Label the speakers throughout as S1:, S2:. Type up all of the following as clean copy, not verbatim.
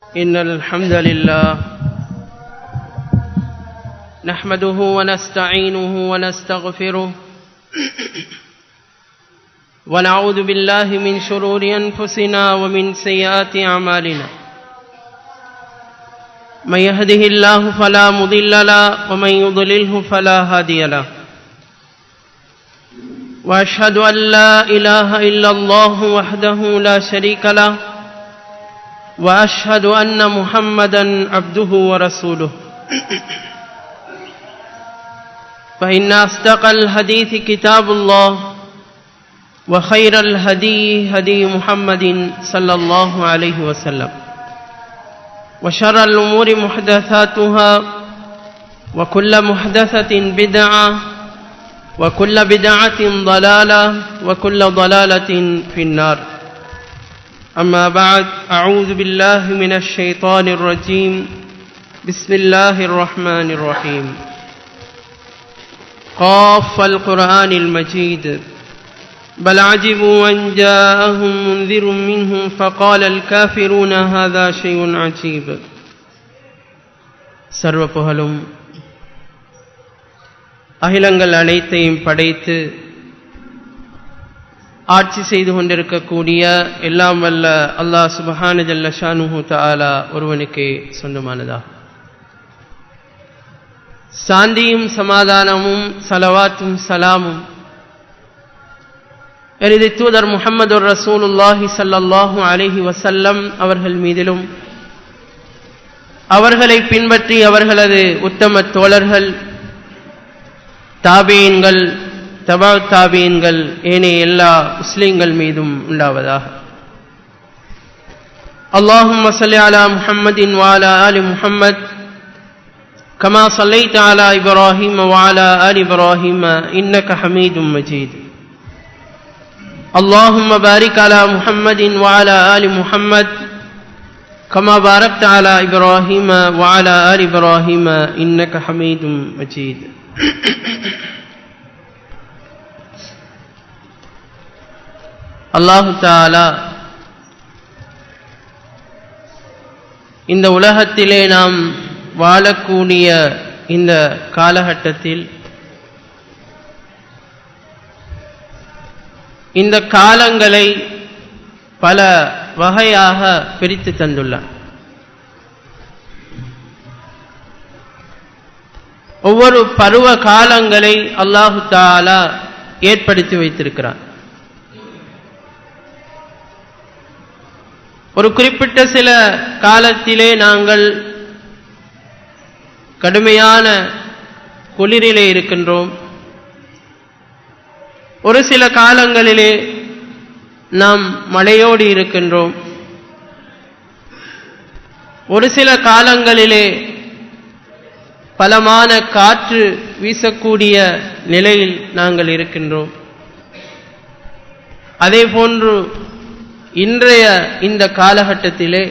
S1: إن الحمد لله نحمده ونستعينه ونستغفره ونعوذ بالله من شرور أنفسنا ومن سيئات أعمالنا من يهده الله فلا مضل له ومن يضلله فلا هادي له وأشهد أن لا إله إلا الله وحده لا شريك له وأشهد أن محمدا عبده ورسوله فإن أصدق الحديث كتاب الله وخير الهدي هدي محمد صلى الله عليه وسلم وشر الأمور محدثاتها وكل محدثة بدعة وكل بدعة ضلالة وكل ضلالة في النار. أما بعد، أعوذ بالله من الشيطان الرجيم. بسم الله الرحمن الرحيم. قاف القرآن المجيد بل عجبوا أن جاءهم منذر منهم فقال الكافرون هذا شيء عجيب. சர்வ புகழும் அகிலங்கள் அனைத்தையும் படைத்து ஆட்சி செய்து கொண்டிருக்கக்கூடிய எல்லாம் வல்ல அல்லாஹ் சுப்ஹானஹு ஜல்ல ஷானுஹு தஆலா ஒருவனுக்கே சொந்தமானதா. சாந்தியும் சமாதானமும் ஸலவாத்தும் சலாமும் இறுதி தூதர் முஹம்மது ரசூலுல்லாஹி ஸல்லல்லாஹு அலைஹி வஸல்லம் அவர்கள் மீதிலும் அவர்களை பின்பற்றி அவர்களது உத்தம தோழர்கள் தாபீன்கள் தபா தாபீன்கள் ஏனைய எல்லா முஸ்லிம்கள் மீதும் உண்டாவதாக. அல்லாஹும்ம ஸல்லி அலா முஹம்மதின் வ அலா ஆலி முஹம்மத் கமா ஸல்லைத அலா இப்ராஹீம வ அலா ஆலி இப்ராஹீம இன்னக ஹமீதும் மஜீத். அல்லாஹும்ம பாரிக் அலா முஹம்மதின் வ அலா ஆலி முஹம்மத் கமா பாரக்த அலா இப்ராஹீம வ அலா ஆலி இப்ராஹீம இன்னக ஹமீதும் மஜீத். அல்லாஹு தஆலா இந்த உலகத்திலே நாம் வாழக்கூடிய இந்த காலகட்டத்தில் இந்த காலங்களை பல வகையாக பிரித்து தந்துள்ளார். ஒவ்வொரு பருவ காலங்களை அல்லாஹு தஆலா ஏற்படுத்தி வைத்திருக்கிறார். ஒரு குறிப்பிட்ட சில காலத்திலே நாங்கள் கடுமையான குளிரிலே இருக்கின்றோம். ஒரு சில காலங்களிலே நாம் மழையோடு இருக்கின்றோம். ஒரு சில காலங்களிலே பலமான காற்று வீசக்கூடிய நிலையில் நாங்கள் இருக்கின்றோம். அதே போன்று இன்றைய இந்த காலகட்டத்திலே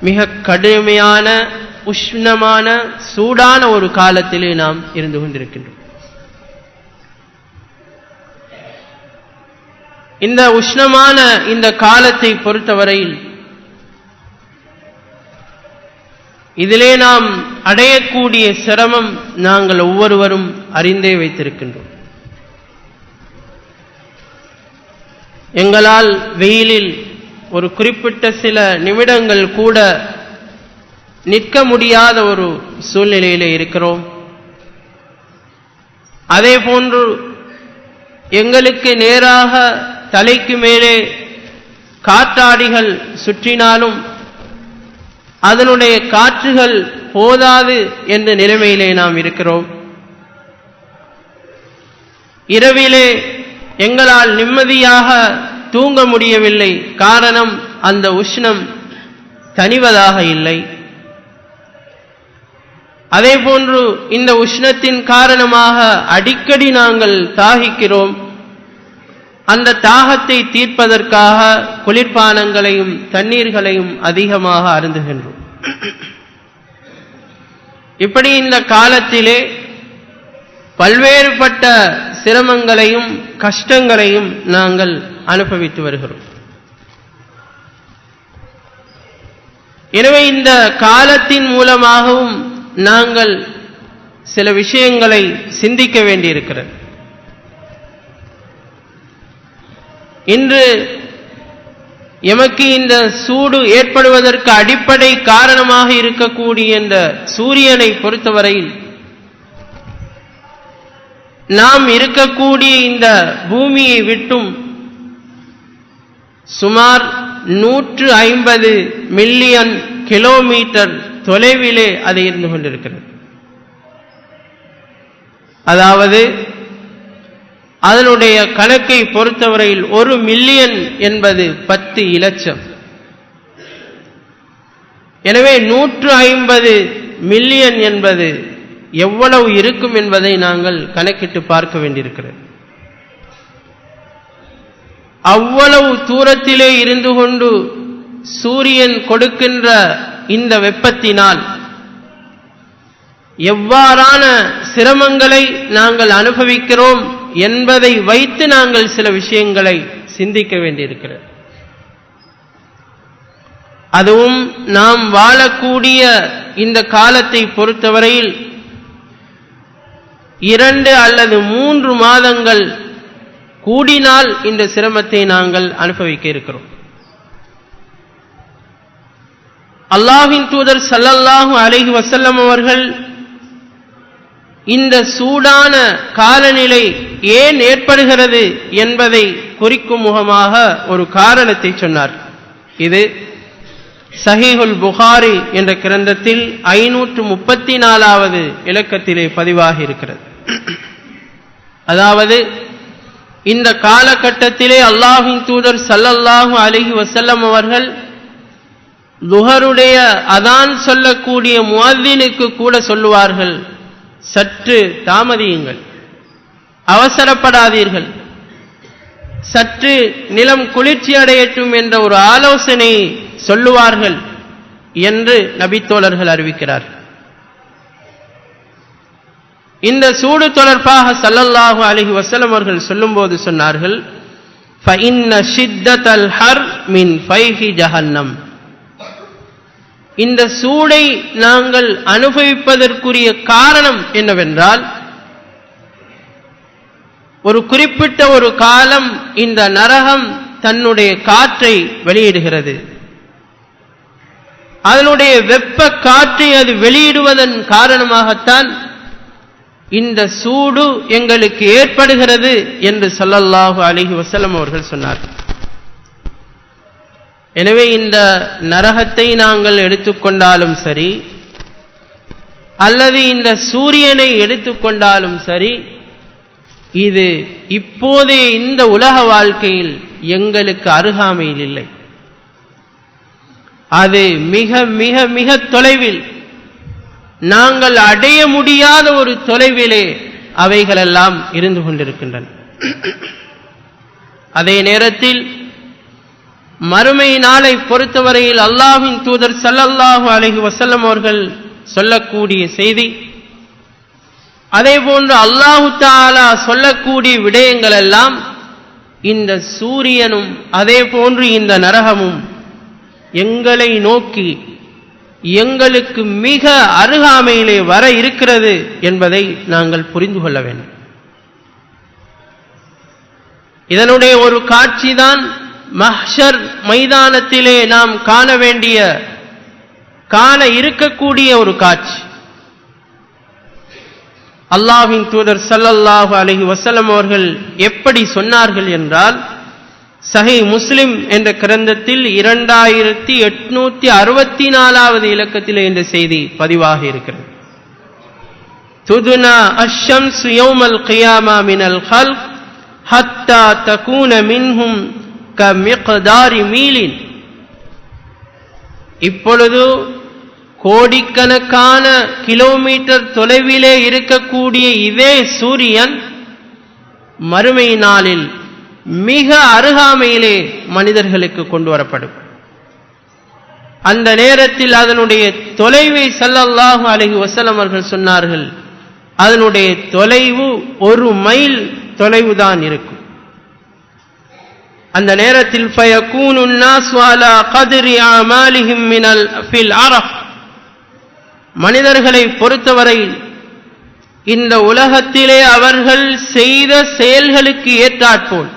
S1: மிக கடுமையான உஷ்ணமான சூடான ஒரு காலத்திலே நாம் இருந்து கொண்டிருக்கின்றோம். இந்த உஷ்ணமான இந்த காலத்தை பொறுத்தவரையில் இதிலே நாம் அடையக்கூடிய சிரமம் நாங்கள் ஒவ்வொருவரும் அறிந்தே வைத்திருக்கின்றோம். எங்களால் வெயிலில் ஒரு குறிப்பிட்ட சில நிமிடங்கள் கூட நிற்க முடியாத ஒரு சூழ்நிலையிலே இருக்கிறோம். அதே போன்று எங்களுக்கு நேராக தலைக்கு மேலே காற்றாடிகள் சுற்றினாலும் அதனுடைய காற்றுகள் போதாது என்ற நிலைமையிலே நாம் இருக்கிறோம். இரவிலே எங்களால் நிம்மதியாக தூங்க முடியவில்லை. காரணம், அந்த உஷ்ணம் தணிவதாக இல்லை. அதே போன்று இந்த உஷ்ணத்தின் காரணமாக அடிக்கடி நாங்கள் தாகிக்கிறோம். அந்த தாகத்தை தீர்ப்பதற்காக குளிர்பானங்களையும் தண்ணீர்களையும் அதிகமாக அருந்துகின்றோம். இப்படி இந்த காலத்திலே பல்வேறுபட்ட சிரமங்களையும் கஷ்டங்களையும் நாங்கள் அனுபவித்து வருகிறோம். எனவே இந்த காலத்தின் மூலமாகவும் நாங்கள் சில விஷயங்களை சிந்திக்க வேண்டியிருக்கிறது. இன்று எமக்கு இந்த சூடு ஏற்படுவதற்கு அடிப்படை காரணமாக இருக்கக்கூடிய இந்த சூரியனை பொறுத்தவரையில் நாம் இருக்கக்கூடிய இந்த பூமியை விட்டும் சுமார் 150 மில்லியன் கிலோமீட்டர் தொலைவிலே அது இருந்து கொண்டிருக்கிறது. அதாவது அதனுடைய கணக்கை பொறுத்தவரையில் 1 மில்லியன் என்பது 10 இலட்சம். எனவே 150 மில்லியன் என்பது எவ்வளவு இருக்கும் என்பதை நாங்கள் கணக்கிட்டு பார்க்க வேண்டியிருக்கிறது. அவ்வளவு தூரத்திலே இருந்து கொண்டு சூரியன் கொடுக்கின்ற இந்த வெப்பத்தினால் எவ்வாறான சிரமங்களை நாங்கள் அனுபவிக்கிறோம் என்பதை வைத்து நாங்கள் சில விஷயங்களை சிந்திக்க வேண்டியிருக்கிறது. அதுவும் நாம் வாழக்கூடிய இந்த காலத்தை பொறுத்தவரையில் 2 அல்லது 3 மாதங்கள் கூடினால் இந்த சிரமத்தை நாங்கள் அனுபவிக்க இருக்கிறோம். அல்லாஹ்வின் தூதர் ஸல்லல்லாஹு அலைஹி வஸல்லம் அவர்கள் இந்த சூடான காலநிலை ஏன் ஏற்படுகிறது என்பதை குறிக்கும் முகமாக ஒரு காரணத்தை சொன்னார். இது சஹீஹுல் புகாரி என்ற கிரந்தத்தில் 534வது இலக்கத்திலே பதிவாகி இருக்கிறது. அதாவது இந்த காலகட்டத்திலே அல்லாஹ்வின் தூதர் ஸல்லல்லாஹு அலைஹி வஸல்லம் அவர்கள் லுஹருடைய அதான் சொல்லக்கூடிய முஅத்தினுக்கு கூட சொல்லுவார்கள், சற்று தாமதியுங்கள், அவசரப்படாதீர்கள், சற்று நிலம் குளிர்ச்சி அடையட்டும் என்ற ஒரு ஆலோசனை சொல்லுவார்கள் என்று நபித்தோழர்கள் அறிவிக்கிறார். இந்த சூடு தொடர்பாக ஸல்லல்லாஹு அலைஹி வஸல்லம் அவர்கள் சொல்லும்போது சொன்னார்கள், فَإِنَّ شِدَّةَ الْحَرِّ مِنْ فَيْحِ جَهَنَّمَ. இந்த சூடை நாங்கள் அனுபவிப்பதற்குரிய காரணம் என்னவென்றால், ஒரு குறிப்பிட்ட ஒரு காலம் இந்த நரகம் தன்னுடைய காற்றை வெளியிடுகிறது. அதனுடைய வெப்ப காற்றை அது வெளியிடுவதன் காரணமாகத்தான் இந்த சூடு எங்களுக்கு ஏற்படுகிறது என்று ஸல்லல்லாஹு அலைஹி வஸல்லம் அவர்கள் சொன்னார்கள். எனவே இந்த நரகத்தை நாங்கள் எடுத்துக்கொண்டாலும் சரி, அல்லது இந்த சூரியனை எடுத்துக்கொண்டாலும் சரி, இது இப்போதைய இந்த உலக வாழ்க்கையில் எங்களுக்கு அருகாமையில் இல்லை. அது மிக மிக மிக தொலைவில், நாங்கள் அடைய முடியாத ஒரு தொலைவிலே அவைகளெல்லாம் இருந்து கொண்டிருக்கின்றன. அதே நேரத்தில் மறுமை நாளை பொறுத்தவரையில் அல்லாஹ்வின் தூதர் ஸல்லல்லாஹு அலைஹி வஸல்லம் அவர்கள் சொல்லக்கூடிய செய்தி, அதே போன்று அல்லாஹு தஆலா சொல்லக்கூடிய விடயங்கள் எல்லாம் இந்த சூரியனும் அதே போன்று இந்த நரகமும் எங்களை நோக்கி எங்களுக்கு மிக அருகாமையிலே வர இருக்கிறது என்பதை நாங்கள் புரிந்து கொள்ள வேண்டும். இதனுடைய ஒரு காட்சிதான் மஹ்ஷர் மைதானத்திலே நாம் காண இருக்கக்கூடிய ஒரு காட்சி. அல்லாஹ்வின் தூதர் ஸல்லல்லாஹு அலைஹி வஸல்லம் அவர்கள் எப்படி சொன்னார்கள் என்றால், சஹீஹ் முஸ்லிம் என்ற கிரந்தத்தில் 2864வது இலக்கத்திலே இந்த செய்தி பதிவாகி இருக்கிறது. துதுனா அஷ்-ஷம்ஸு யௌமல் கியாமா மினல் ஹல்க் ஹத்தா தகூன மின்ஹும் கமிக்தாரி மீலின். இப்பொழுது கோடிக்கணக்கான கிலோமீட்டர் தொலைவிலே இருக்கக்கூடிய இதே சூரியன் மறுமை நாளில் மிக அருகாமையிலே மனிதர்களுக்கு கொண்டு வரப்படும். அந்த நேரத்தில் அதனுடைய தொலைவை ஸல்லல்லாஹு அலைஹி வஸல்லம் அவர்கள் சொன்னார்கள், அதனுடைய தொலைவு 1 மைல் தொலைவுதான் இருக்கும். அந்த நேரத்தில் ஃபயகூனு النَّاسُ عَلَى قَدْرِ أَعْمَالِهِمْ فِي الْعَرَفِ மனிதர்களை பொறுத்தவரை இந்த உலகத்திலே அவர்கள் செய்த செயல்களுக்கு ஏற்றாற்போல்,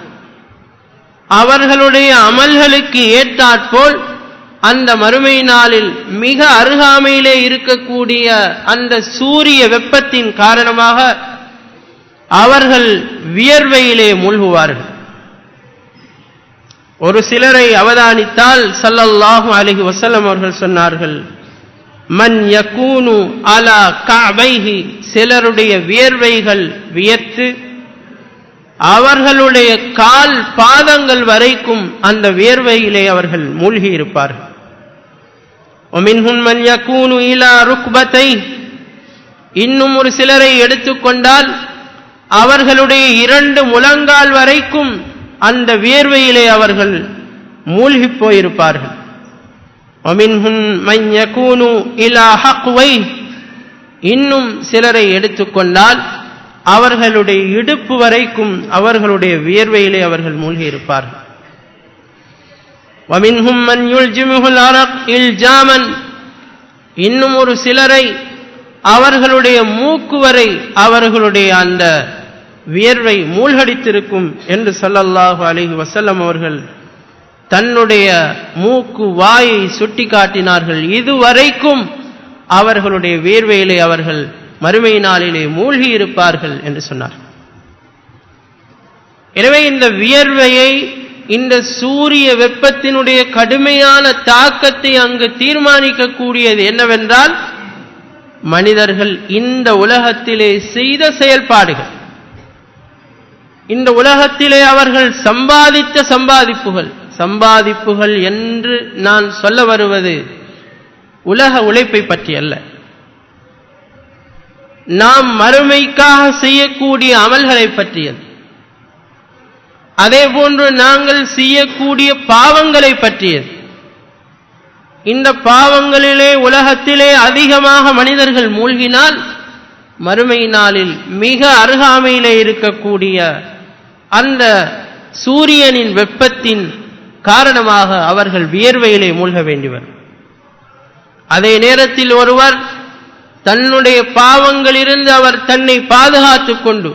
S1: அவர்களுடைய அமல்களுக்கு ஏற்றாற்போல் அந்த மறுமை நாளில் மிக அருகாமையிலே இருக்கக்கூடிய அந்த சூரிய வெப்பத்தின் காரணமாக அவர்கள் வியர்வையிலே மூழ்குவார்கள். ஒரு சிலரை அவதானித்தால் ஸல்லல்லாஹு அலைஹி வஸல்லம் அவர்கள் சொன்னார்கள், மன் யகூனு அலா கஅபைஹி, சிலருடைய வியர்வைகள் வியர்த்து அவர்களுடைய கால் பாதங்கள் வரைக்கும் அந்த வியர்வையிலே அவர்கள் மூழ்கி இருப்பார்கள். வமின்ஹும் மன் யகூனு இலா ருக்பத்தை, இன்னும் ஒரு சிலரை எடுத்துக்கொண்டால் அவர்களுடைய 2 முழங்கால் வரைக்கும் அந்த வியர்வையிலே அவர்கள் மூழ்கி போயிருப்பார்கள். வமின்ஹும் மன் யகூனு இலா ஹக்வை, இன்னும் சிலரை எடுத்துக்கொண்டால் அவர்களுடைய இடுப்பு வரைக்கும் அவர்களுடைய வியர்வையிலே அவர்கள் மூழ்கி இருப்பார்கள். வமின்ஹும் மன் யுல்ஜிமுல் அரக் இல்ஜாமன், இன்னும் ஒரு சிலரை அவர்களுடைய மூக்கு வரை அவர்களுடைய அந்த வியர்வை மூழ்கடித்திருக்கும் என்று ஸல்லல்லாஹு அலைஹி வஸல்லம் அவர்கள் தன்னுடைய மூக்கு வாயை சுட்டி காட்டினார்கள். இதுவரைக்கும் அவர்களுடைய வியர்வையிலே அவர்கள் மறுமை நாளிலே மூழ்கி இருப்பார்கள் என்று சொன்னார். எனவே இந்த வியர்வையை, இந்த சூரிய வெப்பத்தினுடைய கடுமையான தாக்கத்தை அங்கு தீர்மானிக்கக்கூடியது என்னவென்றால் மனிதர்கள் இந்த உலகத்திலே செய்த செயல்பாடுகள், இந்த உலகத்திலே அவர்கள் சம்பாதித்த சம்பாதிப்புகள் என்று நான் சொல்ல வருவது உலக உழைப்பை பற்றி அல்ல. நாம் மறுமைக்காக செய்யக்கூடிய அமல்களை பற்றியது. அதே போன்று நாங்கள் செய்யக்கூடிய பாவங்களை பற்றியது. இந்த பாவங்களிலே உலகத்திலே அதிகமாக மனிதர்கள் மூழ்கினால் மறுமை நாளில் மிக அருகாமையிலே இருக்கக்கூடிய அந்த சூரியனின் வெப்பத்தின் காரணமாக அவர்கள் வியர்வையிலே மூழ்க வேண்டிவர். அதே நேரத்தில் ஒருவர் தன்னுடைய பாவங்களிலிருந்து அவர் தன்னை பாதுகாத்துக் கொண்டு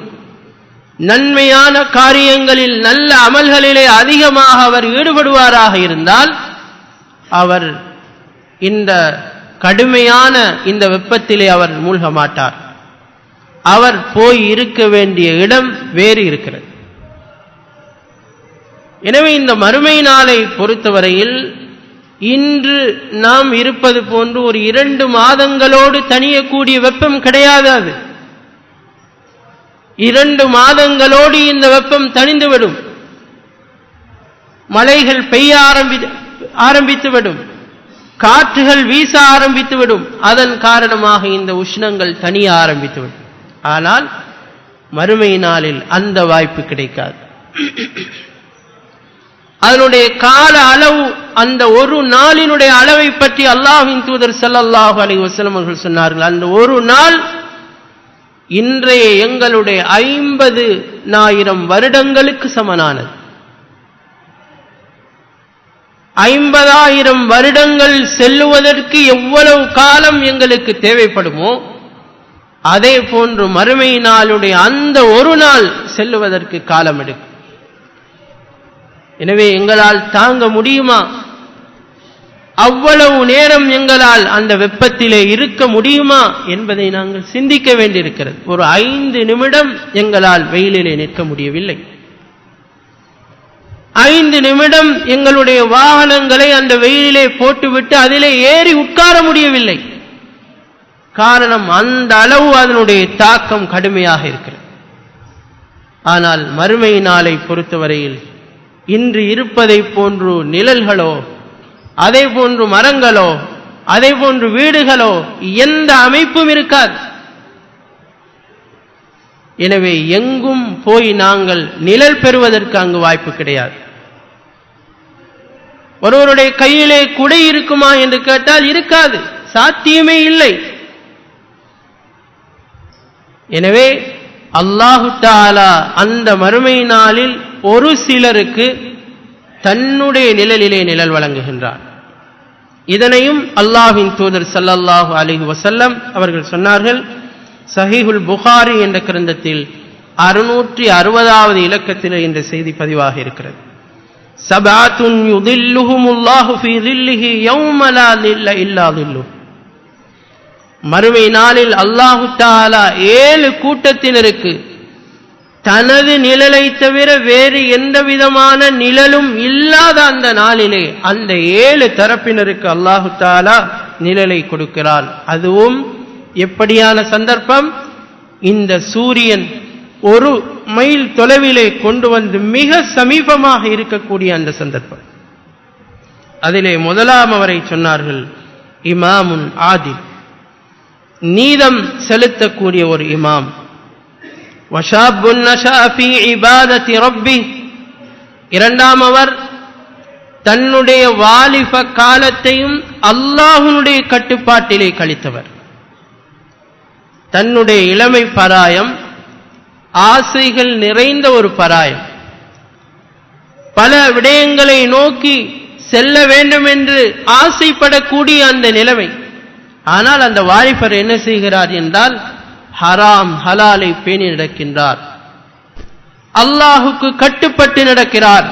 S1: நன்மையான காரியங்களில், நல்ல அமல்களிலே அதிகமாக அவர் ஈடுபடுவாராக இருந்தால் அவர் இந்த கடுமையான இந்த வெப்பத்திலே அவர் மூழ்க மாட்டார். அவர் போய் இருக்க வேண்டிய இடம் வேறு இருக்கிறது. எனவே இந்த மறுமை நாளை பொறுத்தவரையில் இன்று நாம் இருப்பது போன்று ஒரு 2 மாதங்களோடு தணியக்கூடிய வெப்பம் கிடையாது. அது 2 மாதங்களோடு இந்த வெப்பம் தணிந்துவிடும். மழைகள் பெய்ய ஆரம்பித்துவிடும், காற்றுகள் வீச ஆரம்பித்துவிடும். அதன் காரணமாக இந்த உஷ்ணங்கள் தணிய ஆரம்பித்துவிடும். ஆனால் மறுமை நாளில் அந்த வாய்ப்பு கிடைக்காது. அதனுடைய கால அளவு, அந்த ஒரு நாளினுடைய அளவை பற்றி அல்லாஹ்வின் தூதர் ஸல்லல்லாஹு அலைஹி வஸல்லம் அவர்கள் சொன்னார்கள், அந்த ஒரு நாள் இன்றைய எங்களுடைய 50,000 வருடங்களுக்கு சமனானது. 50,000 வருடங்கள் செல்லுவதற்கு எவ்வளவு காலம் எங்களுக்கு தேவைப்படுமோ அதே போன்று மறுமை நாளுடைய அந்த ஒரு நாள் செல்லுவதற்கு காலம் எடுக்கும். எனவே எங்களால் தாங்க முடியுமா? அவ்வளவு நேரம் எங்களால் அந்த வெப்பத்திலே இருக்க முடியுமா என்பதை நாங்கள் சிந்திக்க வேண்டியிருக்கிறது. ஒரு 5 நிமிடம் எங்களால் வெயிலிலே நிற்க முடியவில்லை. 5 நிமிடம் எங்களுடைய வாகனங்களை அந்த வெயிலிலே போட்டுவிட்டு அதிலே ஏறி உட்கார முடியவில்லை. காரணம், அந்த அளவு அதனுடைய தாக்கம் கடுமையாக இருக்கிறது. ஆனால் மறுமை நாளை பொறுத்தவரையில் இன்று இருப்பதை போன்று நிழல்களோ, அதே போன்று மரங்களோ, அதே போன்று வீடுகளோ, எந்த அமைப்பும் இருக்காது. எனவே எங்கும் போய் நாங்கள் நிழல் பெறுவதற்கு அங்கு வாய்ப்பு கிடையாது. ஒருவருடைய கையிலே குடை இருக்குமா என்று கேட்டால் இருக்காது, சாத்தியமே இல்லை. எனவே அல்லாஹு தஆலா அந்த மறுமை நாளில் ஒரு சிலருக்கு தன்னுடைய நிழலிலே நிழல் வழங்குகின்றார். இதனையும் அல்லாஹ்வின் தூதர் ஸல்லல்லாஹு அலைஹி வஸல்லம் அவர்கள் சொன்னார்கள். சஹீஹுல் புகாரி என்ற கிரந்தத்தில் 660வது இலக்கத்தில் இந்த செய்தி பதிவாக இருக்கிறது. சபஅத்துன் யுதில்லுஹுமுல்லாஹு ஃபீ ظில்லிஹி யௌம லா ظில்ல இல்லா ظில்லுஹு. மறுமை நாளில் அல்லாஹு தஆலா 7 கூட்டத்தினருக்கு தனது நிழலை தவிர வேறு எந்த விதமான நிழலும் இல்லாத அந்த நாளிலே அந்த 7 தரப்பினருக்கு அல்லாஹு தஆலா நிழலை கொடுக்கிறார். அதுவும் எப்படியான சந்தர்ப்பம்? இந்த சூரியன் 1 மைல் தொலைவிலே கொண்டு வந்து மிக சமீபமாக இருக்கக்கூடிய அந்த சந்தர்ப்பம். அதிலே முதலாம் அவரை சொன்னார்கள், இமாமுன் ஆதில், நீதம் செலுத்தக்கூடிய ஒரு இமாம். வஷாபுன் நஷா ஃபீ இபாதத்தி ரப்பி, இரண்டாம் அவர் தன்னுடைய வாலிப காலத்தையும் அல்லாஹ்வுடைய கட்டுப்பாட்டிலே கழித்தவர். தன்னுடைய இளமை பராயம் ஆசைகள் நிறைந்த ஒரு பராயம், பல விடயங்களை நோக்கி செல்ல வேண்டும் என்று ஆசைப்படக்கூடிய அந்த நிலைமை. ஆனால் அந்த வாலிபர் என்ன செய்கிறார் என்றால் ஹராம் ஹலாலை பேணி நடக்கின்றார், அல்லாஹுக்கு கட்டுப்பட்டு நடக்கிறார்,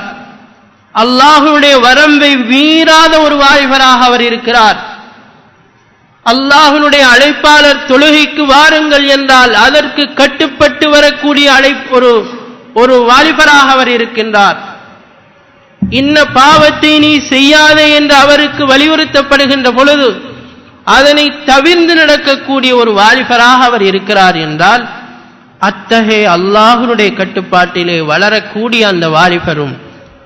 S1: அல்லாஹுடைய வரம்பை மீறாத ஒரு வாலிபராக அவர் இருக்கிறார். அல்லாஹ்வுடைய அழைப்பாளர் தொழுகைக்கு வாருங்கள் என்றால் அதற்கு கட்டுப்பட்டு வரக்கூடிய ஒரு வாலிபராக அவர் இருக்கின்றார். இன்ன பாவத்தை நீ செய்யாதே என்று அவருக்கு வலியுறுத்தப்படுகின்ற பொழுது அதனை தவிர்ந்து நடக்கக்கூடிய ஒரு வாலிபராக அவர் இருக்கிறார் என்றால் அத்தகைய அல்லாஹ்வுடைய கட்டுப்பாட்டிலே வளரக்கூடிய அந்த வாலிபரும்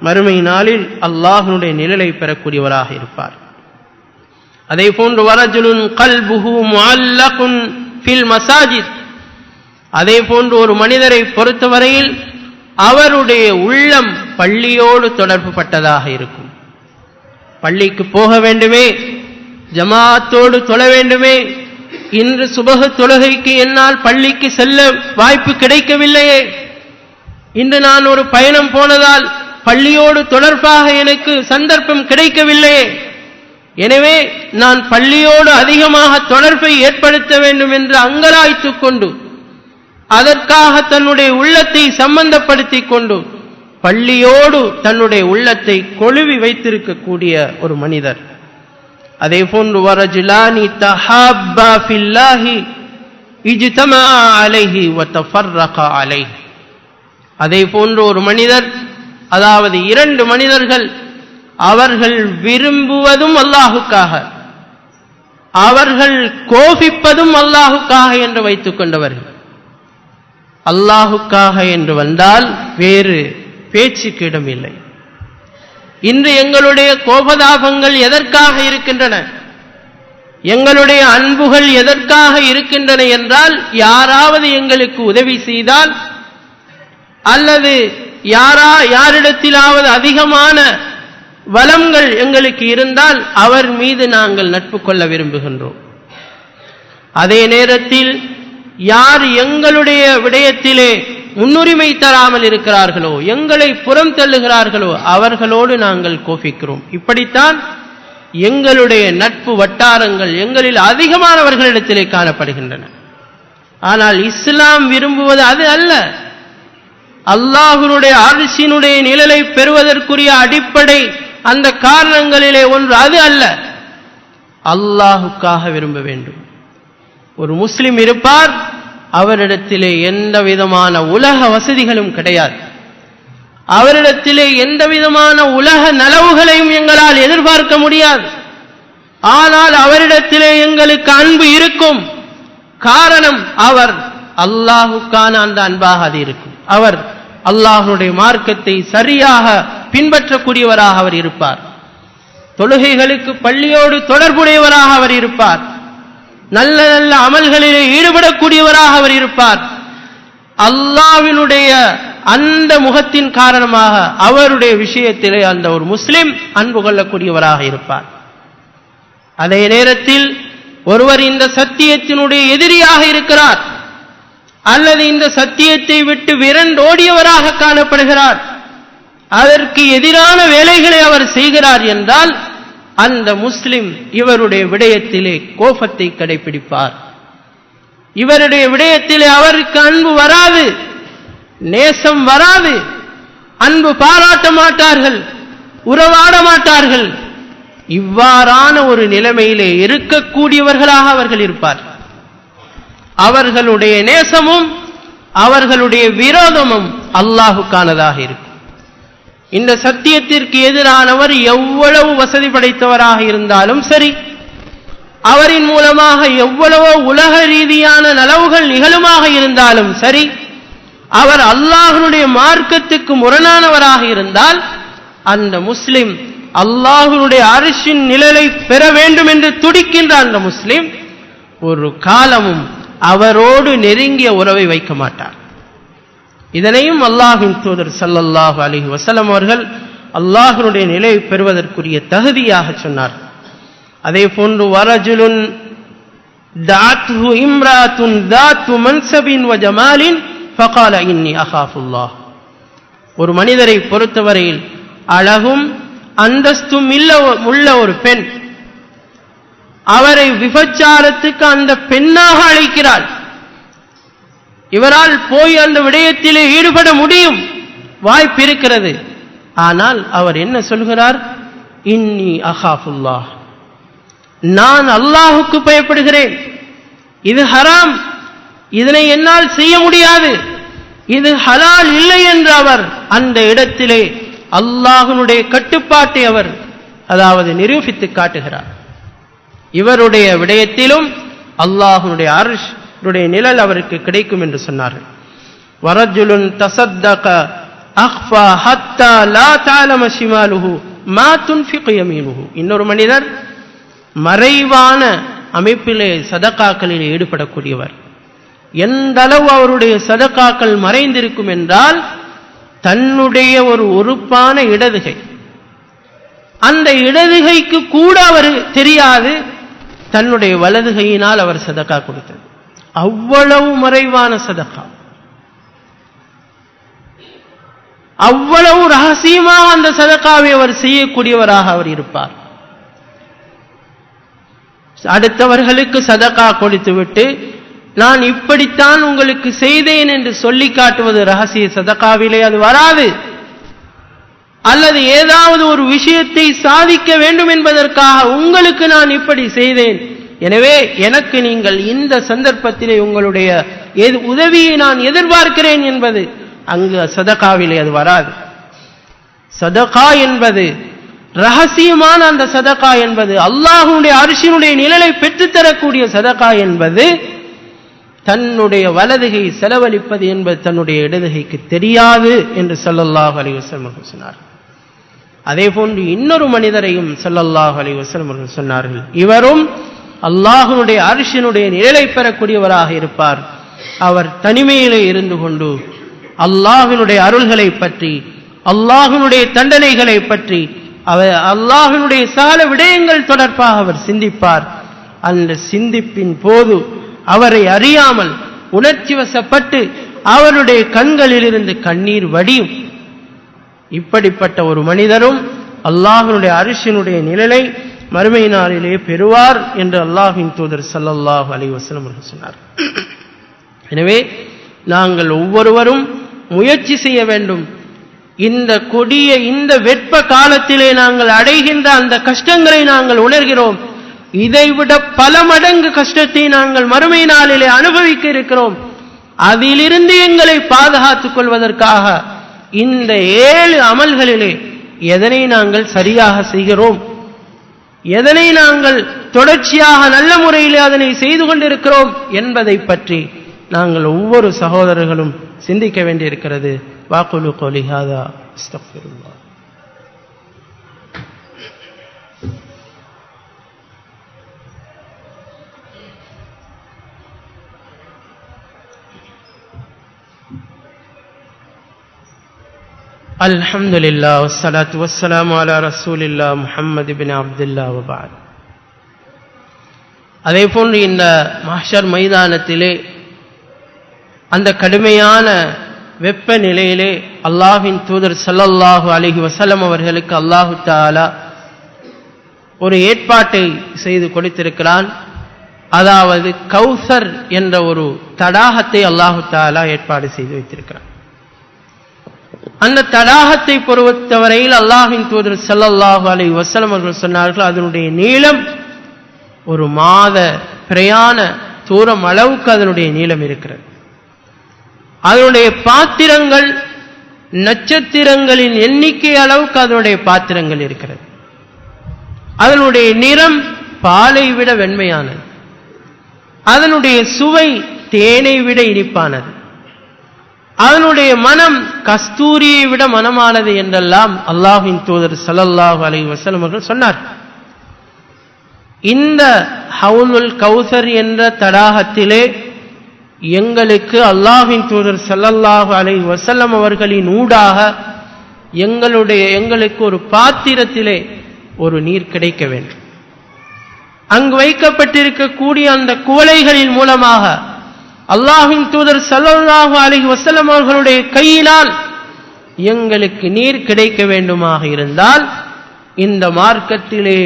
S1: மறுமை நாளில் அல்லாஹ்வுடைய நிழலை பெறக்கூடியவராக இருப்பார். அதே போன்று வரஜுலுன் கல்புஹு முஅல்லகுன் ஃபில் மசாஜித், அதே போன்று ஒரு மனிதரை பொறுத்தவரையில் அவருடைய உள்ளம் பள்ளியோடு தொடர்பு பட்டதாக இருக்கும். பள்ளிக்கு போக வேண்டுமே, ஜமாஅத்தோடு தொழ வேண்டுமே, இன்று சுபஹ் தொழுகைக்கு என்னால் பள்ளிக்கு செல்ல வாய்ப்பு கிடைக்கவில்லையே, இன்று நான் ஒரு பயணம் போனதால் பள்ளியோடு தொடர்பாக எனக்கு சந்தர்ப்பம் கிடைக்கவில்லையே, எனவே நான் பள்ளியோடு அதிகமாக தொடர்பை ஏற்படுத்த வேண்டும் என்று அங்கலாய்த்துக் கொண்டு அதற்காக தன்னுடைய உள்ளத்தை சம்பந்தப்படுத்திக் கொண்டு பள்ளியோடு தன்னுடைய உள்ளத்தை கொழுவி வைத்திருக்கக்கூடிய ஒரு மனிதர். அதே போன்று வரஜுலானி தஹாப்பா ஃபில்லாஹி இஜ்தமா அலைஹி வ தஃபர்ரகா அலைஹி, அதே போன்று ஒரு மனிதர், அதாவது 2 மனிதர்கள், அவர்கள் விரும்புவதும் அல்லாஹுக்காக, அவர்கள் கோபிப்பதும் அல்லாஹுக்காக என்று வைத்துக் கொண்டவர்கள். அல்லாஹுக்காக என்று வந்தால் வேறு பேச்சுக்கு இடமில்லை. இன்று எங்களுடைய கோபதாபங்கள் எதற்காக இருக்கின்றன, எங்களுடைய அன்புகள் எதற்காக இருக்கின்றன என்றால், யாராவது எங்களுக்கு உதவி செய்தால் அல்லது யாரிடத்திலாவது அதிகமான வளங்கள் எங்களுக்கு இருந்தால் அவர் மீது நாங்கள் நட்பு கொள்ள விரும்புகின்றோம். அதே நேரத்தில் யார் எங்களுடைய விடயத்திலே முன்னுரிமை தராமல் இருக்கிறார்களோ, எங்களை புறம் தள்ளுகிறார்களோ அவர்களோடு நாங்கள் கோபிக்கிறோம். இப்படித்தான் எங்களுடைய நட்பு வட்டாரங்கள் எங்களில் அதிகமானவர்களிடத்திலே காணப்படுகின்றன. ஆனால் இஸ்லாம் விரும்புவது அது அல்ல. அல்லாஹ்வுடைய அர்ஷினுடைய நிழலை பெறுவதற்குரிய அடிப்படை அந்த காரணங்களிலே ஒன்று அது அல்ல. அல்லாஹுக்காக விரும்ப வேண்டும். ஒரு முஸ்லிம் இருப்பார், அவரிடத்திலே எந்த விதமான உலக வசதிகளும் கிடையாது, அவரிடத்திலே எந்த விதமான உலக நலவுகளையும் எங்களால் எதிர்பார்க்க முடியாது. ஆனால் அவரிடத்திலே எங்களுக்கு அன்பு இருக்கும். காரணம், அவர் அல்லாஹுக்கான அந்த அன்பாக அது இருக்கும். அவர் அல்லாஹ்வுடைய மார்க்கத்தை சரியாக பின்பற்றக்கூடியவராக அவர் இருப்பார். தொழுகைகளுக்கு பள்ளியோடு தொடர்புடையவராக அவர் இருப்பார். நல்ல நல்ல அமல்களிலே ஈடுபடக்கூடியவராக அவர் இருப்பார். அல்லாஹ்வினுடைய அந்த முகத்தின் காரணமாக அவருடைய விஷயத்திலே அந்த ஒரு முஸ்லிம் அன்பு கொள்ளக்கூடியவராக இருப்பார். அதே நேரத்தில் ஒருவர் இந்த சத்தியத்தினுடைய எதிரியாக இருக்கிறார் அல்லது இந்த சத்தியத்தை விட்டு விரண்டோடியவராக காணப்படுகிறார், அதற்கு எதிரான வேலைகளை அவர் செய்கிறார் என்றால் அந்த முஸ்லிம் இவருடைய விடயத்திலே கோபத்தை கடைபிடிப்பார். இவருடைய விடயத்திலே அவருக்கு அன்பு வராது, நேசம் வராது, அன்பு பாராட்ட மாட்டார்கள், உறவாட மாட்டார்கள். இவ்வாறான ஒரு நிலைமையிலே இருக்கக்கூடியவர்களாக அவர்கள் இருப்பார். அவர்களுடைய நேசமும் அவர்களுடைய விரோதமும் அல்லாஹுக்கானதாக இருக்கும். இந்த சத்தியத்திற்கு எதிரானவர் எவ்வளவு வசதி படைத்தவராக இருந்தாலும் சரி, அவரின் மூலமாக எவ்வளவோ உலக ரீதியான நலவுகள் நிகழுமாக இருந்தாலும் சரி, அவர் அல்லாஹ்வுடைய மார்க்கத்துக்கு முரணானவராக இருந்தால் அந்த முஸ்லிம் அல்லாஹ்வுடைய அர்ஷின் நிழலை பெற வேண்டும் என்று துடிக்கின்ற அந்த முஸ்லிம் ஒரு காலமும் அவரோடு நெருங்கிய உறவை வைக்க மாட்டார். இதனையும் அல்லாஹ்வின் தூதர் ஸல்லல்லாஹு அலைஹி வஸல்லம் அவர்கள் அல்லாஹ்வுடைய நிலையை பெறுவதற்குரிய தகுதியாக சொன்னார். அதே போன்று வரஜுலுன் தாத்ஹு இம்ராத்துன் தாத்து மன்சபின் வ ஜமாலின் ஃபகால இன்னி அகாஃபுல்லாஹ். ஒரு மனிதரை பொறுத்தவரையில் அழகும் அந்தஸ்தும் உள்ள ஒரு பெண், அவரை விபச்சாரத்துக்கு அந்த பெண்ணாக அழைக்கிறாள். இவரால் போய் அந்த விடயத்திலே ஈடுபட முடியும், வாய்ப்பு இருக்கிறது. ஆனால் அவர் என்ன சொல்கிறார்? இன்னி அகாஃபுல்லாஹ், நான் அல்லாஹுக்கு பயப்படுகிறேன், இது ஹராம், இதனை என்னால் செய்ய முடியாது, இது ஹலால் இல்லை என்று அவர் அந்த இடத்திலே அல்லாஹ்வுடைய கட்டுப்பாட்டை அவர் நிரூபித்து காட்டுகிறார். இவருடைய விடயத்திலும் அல்லாஹ்வுடைய அர்ஷுடைய நிழல் அவருக்கு கிடைக்கும் என்று சொன்னார்கள். வரஜுலுன் தஸத்தக அக்ஃபா ஹத்தா லா தஅலம ஷிமாலுஹு மா துன்ஃபிகு யமீனுஹு. இன்னொரு மனிதர் மறைவான அமைப்பிலே சதகாக்களில் ஈடுபடக்கூடியவர். எந்த அளவு அவருடைய சதகாக்கள் மறைந்திருக்கும் என்றால், தன்னுடைய ஒரு உறுப்பான இடதுகை, அந்த இடதுகைக்கு கூட அவர் தெரியாது தன்னுடைய வலதுகையினால் அவர் சதகா கொடுத்தது. அவ்வளவு மறைவான சதகா, அவ்வளவு ரகசியமாக அந்த சதகாவை அவர் செய்யக்கூடியவராக அவர் இருப்பார். அடுத்தவர்களுக்கு சதகா கொடுத்துவிட்டு நான் இப்படித்தான் உங்களுக்கு செய்தேன் என்று சொல்லி காட்டுவது ரகசிய சதகாவிலே அது வராது. அல்லது ஏதாவது ஒரு விஷயத்தை சாதிக்க வேண்டும் என்பதற்காக உங்களுக்கு நான் இப்படி செய்தேன், எனவே எனக்கு நீங்கள் இந்த சந்தர்ப்பத்திலே உங்களுடைய உதவியை நான் எதிர்பார்க்கிறேன் என்பது அங்கு சதகாவிலே அது வராது. சதகா என்பது ரகசியமான அந்த சதகா என்பது, அல்லாஹ்வுடைய அர்ஷினுடைய நிழலை பெற்றுத்தரக்கூடிய சதகா என்பது, தன்னுடைய வலதுகை செலவழிப்பது என்பது தன்னுடைய இடதுகைக்கு தெரியாது என்று ஸல்லல்லாஹு அலைஹி வஸல்லம் சொன்னார். அதே போன்று இன்னொரு மனிதரையும் ஸல்லல்லாஹு அலைஹி வஸல்லம் சொன்னார்கள். இவரும் அல்லாஹ்வுடைய அர்ஷினுடைய நிழலை பெறக்கூடியவராக இருப்பார். அவர் தனிமையிலே இருந்து கொண்டு அல்லாஹ்வினுடைய அருள்களை பற்றி, அல்லாஹ்வினுடைய தண்டனைகளை பற்றி, அல்லாஹ்வினுடைய சகல விடயங்கள் தொடர்பாக அவர் சிந்திப்பார். அந்த சிந்திப்பின் போது அவரை அறியாமல் உணர்ச்சி வசப்பட்டு அவருடைய கண்களிலிருந்து கண்ணீர் வடியும். இப்படிப்பட்ட ஒரு மனிதரும் அல்லாஹ்வினுடைய அர்ஷினுடைய நிழலை மறுமை நாளிலே பெறுவார் என்று அல்லாஹ்வின் தூதர் ஸல்லல்லாஹு அலைஹி வஸல்லம் சொன்னார். எனவே நாங்கள் ஒவ்வொருவரும் முயற்சி செய்ய வேண்டும். இந்த கொடிய இந்த வெப்ப காலத்திலே நாங்கள் அடைகின்ற அந்த கஷ்டங்களை நாங்கள் உணர்கிறோம். இதைவிட பல மடங்கு கஷ்டத்தை நாங்கள் மறுமை நாளிலே அனுபவிக்க இருக்கிறோம். அதிலிருந்து எங்களை பாதுகாத்துக் கொள்வதற்காக இந்த 7 அமல்களிலே எதனை நாங்கள் சரியாக செய்கிறோம், எதனை நாங்கள் தொடர்ச்சியாக நல்ல முறையிலே அதனை செய்து கொண்டிருக்கிறோம் என்பதை பற்றி நாங்கள் ஒவ்வொரு சகோதரர்களும் சிந்திக்க வேண்டியிருக்கிறது. வாக்குலு கௌலி ஹாதா அஸ்தக்ஃபிருல்லாஹ். அல்ஹம்துலில்லாஹ் வஸ்ஸலாத்து வஸ்ஸலாமு அலா ரசூலில்லாஹ் முஹம்மது இப்னு அப்துல்லாஹ் வ பஅத். அதே போன்று இந்த மஹ்ஷர் மைதானத்திலே அந்த கடுமையான வெப்பநிலையிலே அல்லாஹ்வின் தூதர் ஸல்லல்லாஹு அலைஹி வஸல்லம் அவர்களுக்கு அல்லாஹ் தஆலா ஒரு ஏற்பாட்டை செய்து கொடுத்திருக்கிறான். அதாவது கௌசர் என்ற ஒரு தடாகத்தை அல்லாஹ் தஆலா ஏற்பாடு செய்து வைத்திருக்கிறான். அந்த தடாகத்தை பொறுத்தவரையில் அல்லாஹ்வின் தூதர் ஸல்லல்லாஹு அலைஹி வஸல்லம் அவர்கள் சொன்னார்கள், அதனுடைய நீளம் ஒரு மாத பிரயாண தூரம் அளவுக்கு அதனுடைய நீளம் இருக்கிறது. அதனுடைய பாத்திரங்கள் நட்சத்திரங்களின் எண்ணிக்கை அளவுக்கு அதனுடைய பாத்திரங்கள் இருக்கிறது. அதனுடைய நிறம் பாலை விட வெண்மையானது. அதனுடைய சுவை தேனை விட இனிப்பானது. அதனுடைய மனம் கஸ்தூரியை விட மனமானது என்றெல்லாம் அல்லாஹ்வின் தூதர் ஸல்லல்லாஹு அலைஹி வஸல்லம் அவர்கள் சொன்னார். இந்த ஹவுலுல் கௌசர் என்ற தடாகத்திலே எங்களுக்கு அல்லாஹ்வின் தூதர் ஸல்லல்லாஹு அலைஹி வஸல்லம் அவர்களின் ஊடாக எங்களுக்கு ஒரு பாத்திரத்திலே ஒரு நீர் கிடைக்க வேண்டும். அங்கு வைக்கப்பட்டிருக்கக்கூடிய அந்த குவளைகளின் மூலமாக அல்லாஹ்வின் தூதர் ஸல்லல்லாஹு அலைஹி வஸல்லம் அவர்களுடைய கையினால் எங்களுக்கு நீர் கிடைக்க வேண்டுமாக இருந்தால் இந்த மார்க்கத்திலே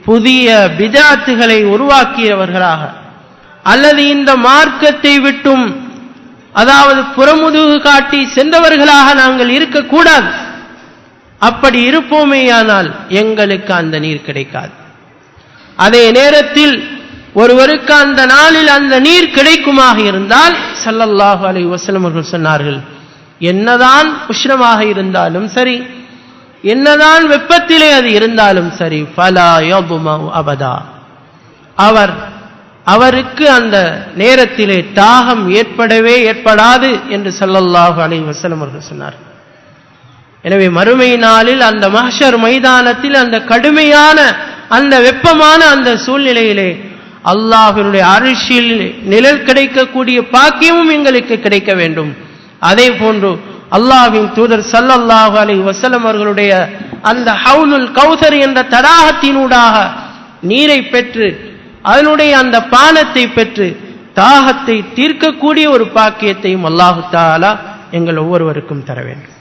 S1: புதிய பிதஅத்துகளை உருவாக்கியவர்களாக அல்லது இந்த மார்க்கத்தை விட்டும் அதாவது புறமுதுகு காட்டி சென்றவர்களாக நாங்கள் இருக்கக்கூடாது. அப்படி இருப்போமேயானால் எங்களுக்கு அந்த நீர் கிடைக்காது. அதே நேரத்தில் ஒருவருக்கு அந்த நாளில் அந்த நீர் கிடைக்குமாக இருந்தால் ஸல்லல்லாஹு அலைஹி வஸல்லம் அவர்கள் சொன்னார்கள், என்னதான் உஷ்ணமாக இருந்தாலும் சரி, என்னதான் வெப்பத்திலே அது இருந்தாலும் சரி, ஃபலா யதுமு அபதா, அவருக்கு அந்த நேரத்திலே தாகம் ஏற்படாது என்று ஸல்லல்லாஹு அலைஹி வஸல்லம் அவர்கள் சொன்னார். எனவே மறுமை நாளில் அந்த மஹ்ஷர் மைதானத்தில் அந்த கடுமையான அந்த வெப்பமான அந்த சூழ்நிலையிலே அல்லாஹ்வினுடைய அர்ஷில் நிழல் கிடைக்கக்கூடிய பாக்கியமும் எங்களுக்கு கிடைக்க வேண்டும். அதே போன்று அல்லாஹ்வின் தூதர் ஸல்லல்லாஹு அலைஹி வஸல்லம் அவர்களுடைய அந்த ஹவுலுல் கௌசர் என்ற தடாகத்தினூடாக நீரை பெற்று அதனுடைய அந்த பானத்தை பெற்று தாகத்தை தீர்க்கக்கூடிய ஒரு பாக்கியத்தையும் அல்லாஹ் தஆலா எங்கள் ஒவ்வொருவருக்கும் தர வேண்டும்.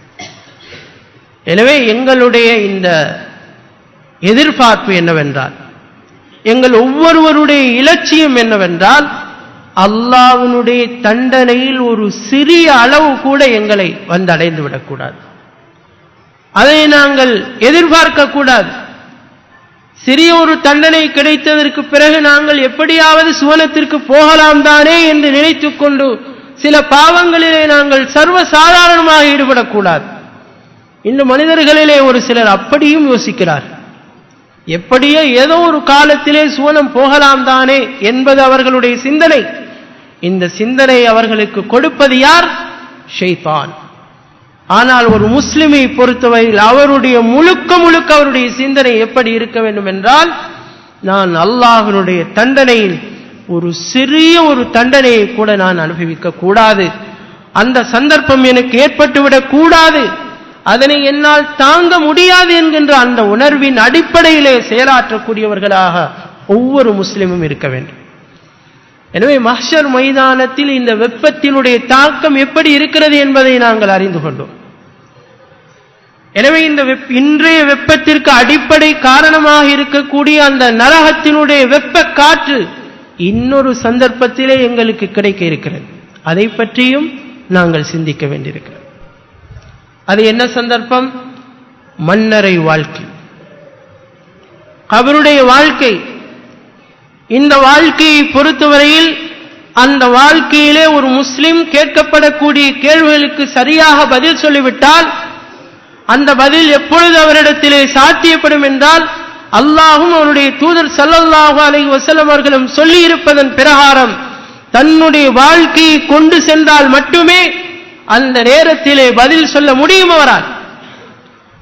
S1: எனவே எங்களுடைய இந்த எதிர்பார்ப்பு என்னவென்றால், எங்கள் ஒவ்வொருவருடைய இலட்சியம் என்னவென்றால், அல்லாஹ்வினுடைய தண்டனையில் ஒரு சிறிய அளவு கூட எங்களை வந்தடைந்து விடக்கூடாது. அதை நாங்கள் எதிர்பார்க்க கூடாது. சிறிய ஒரு தண்டனை கிடைத்ததற்கு பிறகு நாங்கள் எப்படியாவது சுவனத்திற்கு போகலாம் தானே என்று நினைத்துக் கொண்டு சில பாவங்களிலே நாங்கள் சர்வசாதாரணமாக ஈடுபடக்கூடாது. இந்த மனிதர்களிலே ஒரு சிலர் அப்படியும் யோசிக்கிறார். எப்படியோ ஏதோ ஒரு காலத்திலே சுவனம் போகலாம் தானே என்பது அவர்களுடைய சிந்தனை. இந்த சிந்தனை அவர்களுக்கு கொடுப்பது யார்? ஷைத்தான். ஆனால் ஒரு முஸ்லிமை பொறுத்தவரையில் அவருடைய முழுக்க அவருடைய சிந்தனை எப்படி இருக்க வேண்டும் என்றால், நான் அல்லாஹ்வினுடைய தண்டனையில் ஒரு சிறிய ஒரு தண்டனையை கூட நான் அனுபவிக்க கூடாது, அந்த சந்தர்ப்பம் எனக்கு ஏற்பட்டுவிடக் கூடாது, அதனை என்னால் தாங்க முடியாது என்கின்ற அந்த உணர்வின் அடிப்படையிலே செயலாற்றக்கூடியவர்களாக ஒவ்வொரு முஸ்லிமும் இருக்க வேண்டும். எனவே மஹ்ஷர் மைதானத்தில் இந்த வெப்பத்தினுடைய தாக்கம் எப்படி இருக்கிறது என்பதை நாங்கள் அறிந்து கொண்டோம். எனவே இந்த இன்றைய வெப்பத்திற்கு அடிப்படை காரணமாக இருக்கக்கூடிய அந்த நரகத்தினுடைய வெப்ப காற்று இன்னொரு சந்தர்ப்பத்திலே எங்களுக்கு கிடைக்க இருக்கிறது. அதை பற்றியும் நாங்கள் சிந்திக்க வேண்டியிருக்கிறது. அது என்ன சந்தர்ப்பம்? மன்னரை வாழ்க்கை, கபருடைய வாழ்க்கை. இந்த வாழ்க்கையை பொறுத்தவரையில் அந்த வாழ்க்கையிலே ஒரு முஸ்லிம் கேட்கப்படக்கூடிய கேள்விகளுக்கு சரியாக பதில் சொல்லிவிட்டால் அந்த பதில் எப்பொழுது அவரிடத்திலே சாத்தியப்படும் என்றால், அல்லாஹும் அவருடைய தூதர் ஸல்லல்லாஹு அலைஹி வஸல்லம் அவர்களும் சொல்லி இருப்பதன் பிரகாரம் தன்னுடைய வாழ்க்கையை கொண்டு சென்றால் மட்டுமே அந்த நேரத்திலே பதில் சொல்ல முடியும் அவரால்.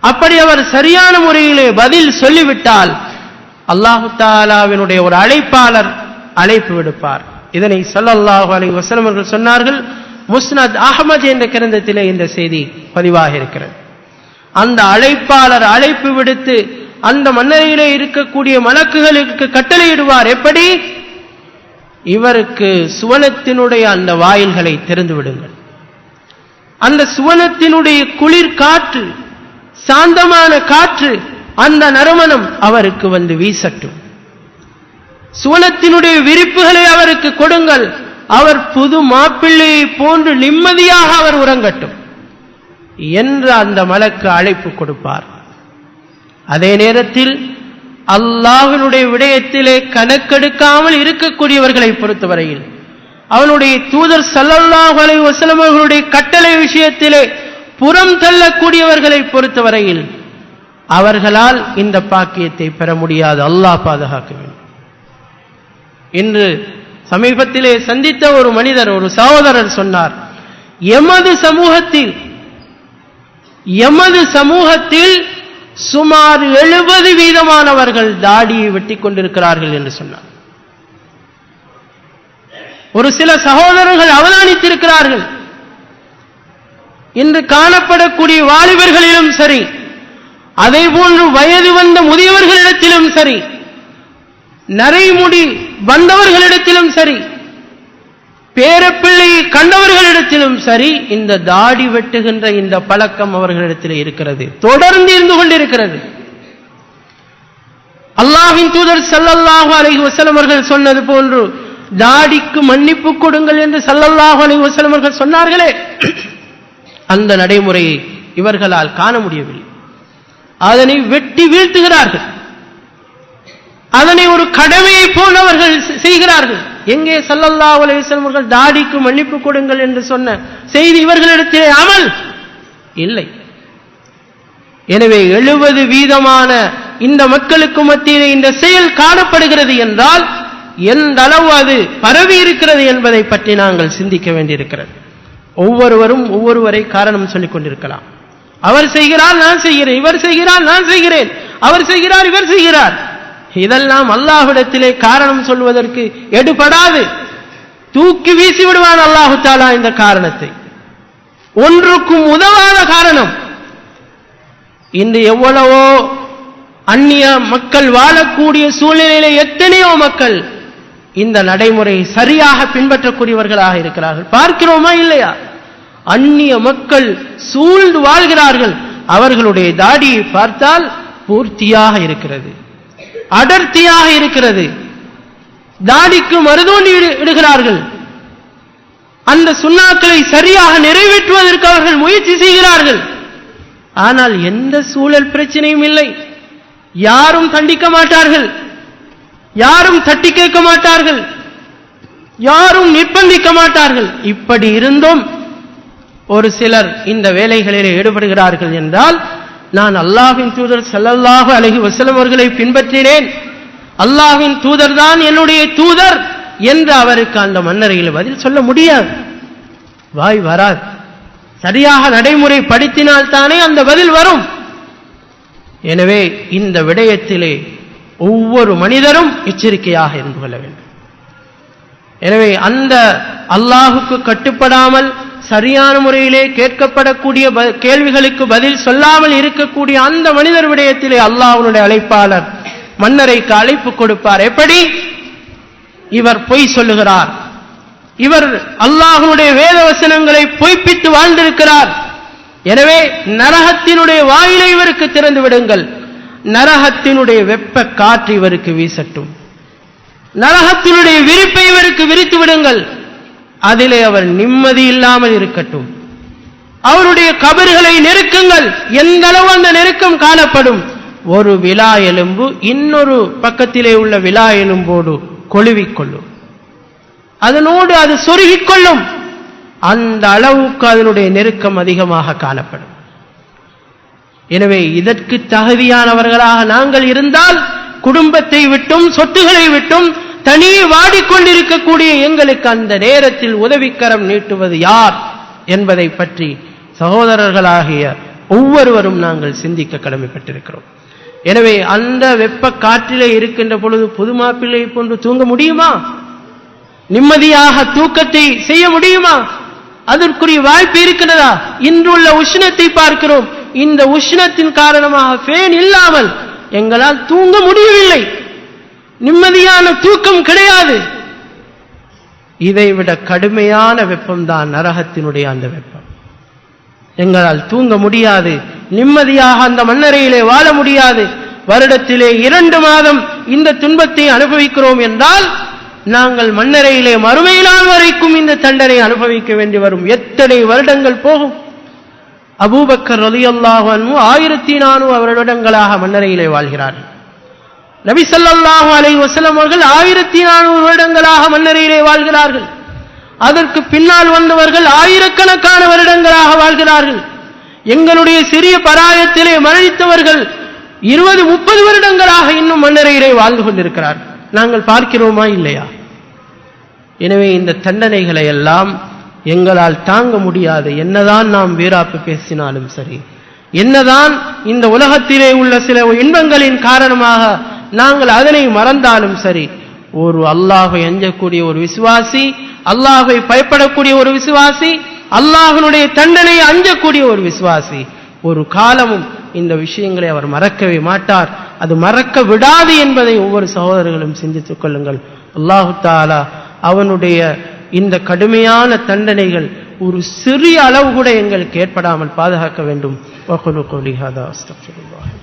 S1: அப்படி அவர் சரியான முறையிலே பதில் சொல்லிவிட்டால் அல்லாஹு தஆலாவினுடைய ஒரு அழைப்பாளர் அழைப்பு விடுப்பார். இதனை ஸல்லல்லாஹு அலைஹி வஸல்லம் அவர்கள் சொன்னார்கள். முஸ்னத் அஹ்மத் என்ற கிரந்தத்திலே இந்த செய்தி பதிவாக இருக்கிறது. அந்த அழைப்பாளர் அழைப்பு விடுத்து அந்த மன்னரையிலே இருக்கக்கூடிய மலக்குகளுக்கு கட்டளையிடுவார். எப்படி? இவருக்கு சுவனத்தினுடைய அந்த வாயில்களை திறந்து விடுங்கள், அந்த சுவனத்தினுடைய குளிர் காற்று, சாந்தமான காற்று, அந்த நறுமணம் அவருக்கு வந்து வீசட்டும். சுவனத்தினுடைய விரிப்புகளை அவருக்கு கொடுங்கள். அவர் புது மாப்பிள்ளையை போன்று நிம்மதியாக அவர் உறங்கட்டும் என்று அந்த மலக்கு அழைப்பு கொடுப்பார். அதே நேரத்தில் அல்லாஹ்வினுடைய விடயத்திலே கணக்கெடுக்காமல் இருக்கக்கூடியவர்களை பொறுத்தவரையில், அவனுடைய தூதர் ஸல்லல்லாஹு அலைஹி வஸல்லம் அவர்களுடைய கட்டளை விஷயத்திலே புறம் தள்ளக்கூடியவர்களை பொறுத்தவரையில் அவர்களால் இந்த பாக்கியத்தை பெற முடியாது. அல்லாஹ் பாதுகாக்க வேண்டும். இன்று சமீபத்திலே சந்தித்த ஒரு மனிதர், ஒரு சகோதரர் சொன்னார், எமது சமூகத்தில் சுமார் 70% தாடியை வெட்டி கொண்டிருக்கிறார்கள் என்று சொன்னார். ஒரு சில சகோதரர்கள் அவதானித்திருக்கிறார்கள். இன்று காணப்படக்கூடிய வாலிபர்களிலும் சரி, அதே போன்று வயது வந்த முதியவர்களிடத்திலும் சரி, நரைமுடி வந்தவர்களிடத்திலும் சரி, பேரப்பிள்ளையை கண்டவர்களிடத்திலும் சரி, இந்த தாடி வெட்டுகின்ற இந்த பழக்கம் அவர்களிடத்தில் இருக்கிறது, தொடர்ந்து இருந்து கொண்டிருக்கிறது. அல்லாஹ்வின் தூதர் ஸல்லல்லாஹு அலைஹி வஸல்லம் அவர்கள் சொன்னது போன்று தாடிக்கு மன்னிப்பு கொடுங்கள் என்று ஸல்லல்லாஹு அலைஹி வஸல்லம் அவர்கள் சொன்னார்களே, அந்த நடைமுறையை இவர்களால் காண முடியவில்லை. அதனை வெட்டி வீழ்த்துகிறார்கள். அதனை ஒரு கடமையை போன்றவர்கள் செய்கிறார்கள். எங்கே ஸல்லல்லாஹு அலைஹி வஸல்லம் அவர்கள் தாடிக்கு மன்னிப்பு கொடுங்கள் என்று சொன்ன செய்தி இவர்களிடத்திலே அமல் இல்லை. எனவே 70% இந்த மக்களுக்கு மத்தியிலே இந்த செயல் காணப்படுகிறது என்றால் எந்த அளவு அது பரவி இருக்கிறது என்பதை பற்றி நாங்கள் சிந்திக்க வேண்டியிருக்கிறது. ஒவ்வொருவரும் ஒவ்வொருவரை காரணம் சொல்லிக் கொண்டிருக்கலாம். அவர் செய்கிறார் நான் செய்கிறேன், இவர் செய்கிறார் நான் செய்கிறேன், அவர் செய்கிறார் இவர் செய்கிறார். இதெல்லாம் அல்லாஹ்விடத்திலே காரணம் சொல்வதற்கு எடுபடாது. தூக்கி வீசி விடுவான் அல்லாஹு தஆலா இந்த காரணத்தை. ஒன்றுக்கும் உதவாத காரணம். இன்று எவ்வளவோ அந்நிய மக்கள் வாழக்கூடிய சூழ்நிலையிலே எத்தனையோ மக்கள் இந்த நடைமுறை சரியாக பின்பற்றக்கூடியவர்களாக இருக்கிறார்கள். பார்க்கிறோமா இல்லையா? அந்நிய மக்கள் சூழ்ந்து வாழ்கிறார்கள். அவர்களுடைய தாடியை பார்த்தால் பூர்த்தியாக இருக்கிறது, அடர்த்தியாக இருக்கிறது. தாடிக்கு மருதோண்டி இடுகிறார்கள். அந்த சுன்னாக்களை சரியாக நிறைவேற்றுவதற்கு அவர்கள் முயற்சி செய்கிறார்கள். ஆனால் எந்த சூழல் பிரச்சனையும் இல்லை. யாரும் தண்டிக்க மாட்டார்கள், யாரும் தட்டி கேட்க மாட்டார்கள், யாரும் நிர்பந்திக்க மாட்டார்கள். இப்படி இருந்தும் ஒரு சிலர் இந்த வேலைகளில் ஈடுபடுகிறார்கள் என்றால், நான் அல்லாஹ்வின் தூதர் ஸல்லல்லாஹு அலைஹி வஸல்லம் அவர்களை பின்பற்றினேன், அல்லாஹ்வின் தூதர் தான் என்னுடைய தூதர் என்று அவருக்கு அந்த மன்னரையில் பதில் சொல்ல முடியாது. வாய் வராது. சரியாக நடைமுறை படித்தினால் தானே அந்த பதில் வரும். எனவே இந்த விடயத்திலே ஒவ்வொரு மனிதரும் எச்சரிக்கையாக இருந்து கொள்ள வேண்டும். எனவே அந்த அல்லாஹுக்கு கட்டுப்படாமல் சரியான முறையிலே கேட்கப்படக்கூடிய கேள்விகளுக்கு பதில் சொல்லாமல் இருக்கக்கூடிய அந்த மனிதர் விடயத்திலே அல்லாஹ்வுடைய அழைப்பாளர் மன்னரைக்கு அழைப்பு கொடுப்பார். எப்படி? இவர் பொய் சொல்லுகிறார், இவர் அல்லாஹ்வுடைய வேத வசனங்களை பொய்ப்பித்து வாழ்ந்திருக்கிறார், எனவே நரகத்தினுடைய வாயிலை இவருக்கு திறந்து விடுங்கள், நரகத்தினுடைய வெப்ப காற்று இவருக்கு வீசட்டும், நரகத்தினுடைய விரிப்பை இவருக்கு விரித்து விடுங்கள், அதிலே அவர் நிம்மதி இல்லாமல் இருக்கட்டும், அவருடைய கபர்களை நெருக்குங்கள். எந்த அளவு அந்த நெருக்கம் காணப்படும்? ஒரு விலா எலும்பு இன்னொரு பக்கத்திலே உள்ள விலா எலும்போடு கொழுவிக்கொள்ளும், அதனோடு அது சொருகிக் கொள்ளும். அந்த அளவுக்கு அதனுடைய நெருக்கம் அதிகமாக காணப்படும். எனவே இதற்கு தகுதியானவர்களாக நாங்கள் இருந்தால், குடும்பத்தை விட்டும் சொத்துக்களை விட்டும் தனியே வாடிக்கொண்டிருக்கக்கூடிய எங்களுக்கு அந்த நேரத்தில் உதவிக்கரம் நீட்டுவது யார் என்பதை பற்றி சகோதரர்களாகிய ஒவ்வொருவரும் நாங்கள் சிந்திக்க கடமைப்பட்டிருக்கிறோம். எனவே அந்த வெப்ப காற்றிலே இருக்கின்ற பொழுது புது மாப்பிள்ளை போன்று தூங்க முடியுமா? நிம்மதியாக தூக்கத்தை செய்ய முடியுமா? அதற்குரிய வாய்ப்பு இருக்கிறதா? இன்றுள்ள உஷ்ணத்தை பார்க்கிறோம். இந்த உஷ்ணத்தின் காரணமாக ஃபேன் இல்லாமல் எங்களால் தூங்க முடியவில்லை, நிம்மதியான தூக்கம் கிடையாது. இதைவிட கடுமையான வெப்பம்தான் நரகத்தினுடைய அந்த வெப்பம். எங்களால் தூங்க முடியாது, நிம்மதியாக அந்த மண்ணறையிலே வாழ முடியாது. வருடத்திலே 2 மாதம் இந்த துன்பத்தை அனுபவிக்கிறோம் என்றால் நாங்கள் மண்ணறையிலே மறுமை நாள் வரைக்கும் இந்த தண்டனை அனுபவிக்க வேண்டி வரும். எத்தனை வருடங்கள் போகும்? அபூபக்கர் ரலியல்லாஹு அன்ஹு 1400 வருடங்களாக மண்ணறையிலே வாழ்கிறார்கள். நபி ஸல்லல்லாஹு அலைஹி வஸல்லம் அவர்கள் 1400 வருடங்களாக மண்ணறையிலே வாழ்கிறார்கள். அதற்கு பின்னால் வந்தவர்கள் ஆயிரக்கணக்கான வருடங்களாக வாழ்கிறார்கள். எங்களுடைய சிறிய பராயத்திலே மரணித்தவர்கள் 20-30 வருடங்களாக இன்னும் மண்ணறையிலே வாழ்ந்து கொண்டிருக்கிறார்கள். நாங்கள் பார்க்கிறோமா இல்லையா? எனவே இந்த தண்டனைகளை எல்லாம் எங்களால் தாங்க முடியாது. என்னதான் நாம் வீராப்பு பேசினாலும் சரி, என்னதான் இந்த உலகத்திலே உள்ள சில இன்பங்களின் காரணமாக நாங்கள் அதனை மறந்தாலும் சரி, ஒரு அல்லாஹ்வை அஞ்சக்கூடிய ஒரு விசுவாசி, அல்லாஹ்வை பயப்படக்கூடிய ஒரு விசுவாசி, அல்லாஹ்வுடைய தண்டனை அஞ்சக்கூடிய ஒரு விசுவாசி ஒரு காலமும் இந்த விஷயங்களை அவர் மறக்கவே மாட்டார். அது மறக்க விடாது என்பதை ஒவ்வொரு சகோதரர்களும் சிந்தித்துக் கொள்ளுங்கள். அல்லாஹு தஆலா அவனுடைய இந்த கடுமையான தண்டனைகள் ஒரு சிறிய அளவு கூட எங்களுக்கு ஏற்படாமல் பாதுகாக்க வேண்டும். வகுலு கௌலி ஹாதா அஸ்தக்ஃபிருல்லாஹ்.